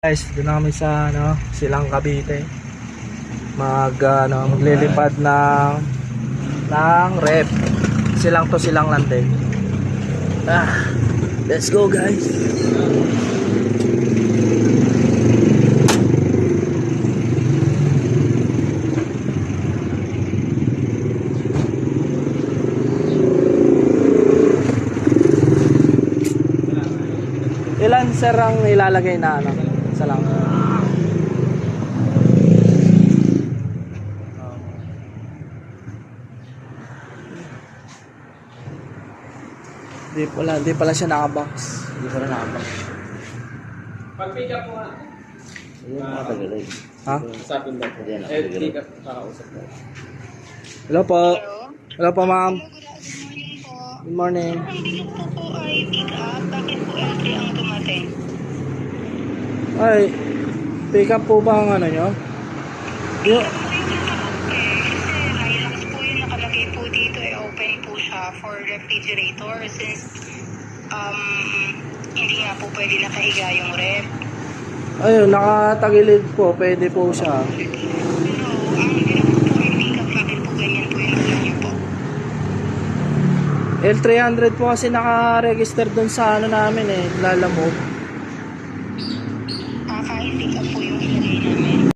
Guys, doon na kami sa Silang Cavite. Maglilipad ng rep. Silang to Silang lang din. Let's go guys. Ilan sir ang ilalagay na Isa lang. Di pala siya nakabox. Hindi pala nakabox. Pag-pick up mo nga. Ayun, nakatagalay. Ha? Usapin mo. Pick up, kakausap mo. Hello po. Hello? Hello po ma'am. Good morning po. Good morning. Ang bilis po ay pick up. Bakit po L3 ang dumating? Ay, pick up po ba ang ano nyo? Yo. Kasi Hilux po yung nakalagay po dito. Open po siya for refrigerator since hindi nga po pwede nakahiga yung ref. Ayun, nakatagilid po. Pwede po siya. Pero ang bilis po ay pick up. Bakit po ganyan po yung dala niyo po? L300 po kasi naka-register dun sa namin lalamove.